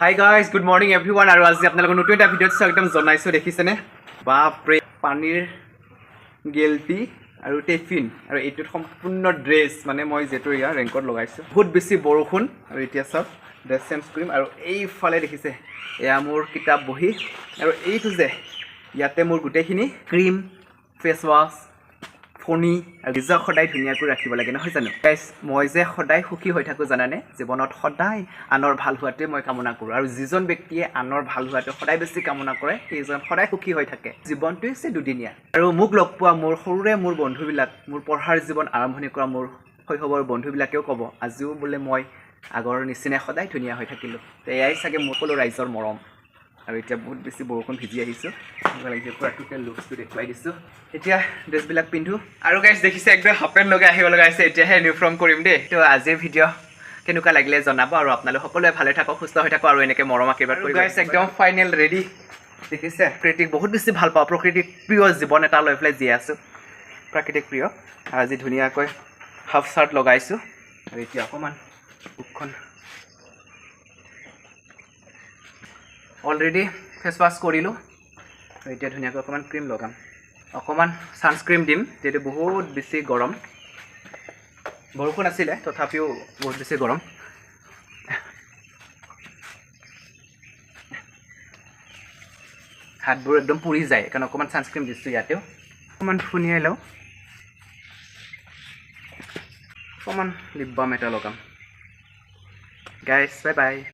Hi guys, good morning everyone. আৰু আজি আপোনালোকৰ নতুন এটা ভিডিঅ'ত স্বাগতম জনাইছো দেখিছেনে বাপৰে পানীৰ গেলটি আৰু টেফিন আৰু এইটো সম্পূৰ্ণ ড্ৰেছ মানে মই যেটো ইয়া ৰেংকত লগাইছো বহুত বেছি বৰষুণ আৰু এতিয়া সব ড্ৰেছ চেঞ্জ কৰিম আৰু এইফালে দেখিছে এয়া মোৰ কিতাপ বহি আৰু এইটো যে ইয়াতে মোৰ গুটেখিনি ক্ৰীম ফেস ওয়াশ ফনি আৰু নিজক সদায় ধুনীয়াকৈ ৰাখিব লাগে নহয় জানো গাইস মই যে সদায় সুখী হৈ থাকো জানানে জীৱনত সদায় আনৰ ভাল হোৱাতে মই কামনা কৰো আৰু যিজন ব্যক্তিয়ে আনৰ ভাল হোৱাটো সদায় বেছি কামনা কৰে সেইজন সদায় সুখী হৈ থাকে জীৱনটো হৈছে দুদিনীয়া আৰু মোক লগ পোৱা মোৰ সৰুৰে মোৰ বন্ধুবিলাক মোৰ পঢ়াৰ জীৱন আৰম্ভণি কৰা মোৰ শৈশৱৰ বন্ধুবিলাকেও ক'ব আজিও বোলে মই আগৰ নিচিনা সদায় ধুনীয়া হৈ থাকিলো এয়াই চাগে মোৰ সকলো ৰাইজৰ মৰম আৰু এতিয়া বহুত বেছি বৰষুণ ভিজি আহিছো লাগিছে পুৰা টোটেল লুকছটো দেখুৱাই দিছো এতিয়া ড্ৰেছবিলাক পিন্ধো আৰু গাইস দেখিছে একদম হাফেন লগাই আহিব লগা আছে এতিয়াহে ইউনিফৰ্ম কৰিম দেই তো আজিৰ ভিডিঅ' কেনেকুৱা লাগিলে জনাব আৰু আপোনালোক সকলোৱে ভালে থাকক সুস্থ হৈ থাকক আৰু এনেকৈ মৰম আশীৰ্বাদ কৰি গাইস একদম ফাইনেল ৰেডি দেখিছে প্ৰকৃতিক বহুত বেছি ভাল পাওঁ প্ৰকৃতিক প্ৰিয় জীৱন এটা লৈ পেলাই জীয়াই আছো প্ৰাকৃতিক প্ৰিয় আজি ধুনীয়াকৈ হাফ চাৰ্ট লগাইছো আৰু এতিয়া অকণমান বুকখন অলৰেডি ফেস ওয়াশ কৰিলোঁ আৰু এতিয়া ধুনীয়াকৈ অকণমান ক্ৰীম লগাম অকণমান ছানস্ক্ৰীম দিম যিহেতু বহুত বেছি গৰম বৰষুণ আছিলে তথাপিও বহুত বেছি গৰম হাতবোৰ একদম পুৰি যায় কাৰণ অকণমান ছানস্ক্ৰীম দিছোঁ ইয়াতেও অকণমান ফুনিয়াই লওঁ অকণমান লিপ বাম এটা লগাম গাইছ বাই বাই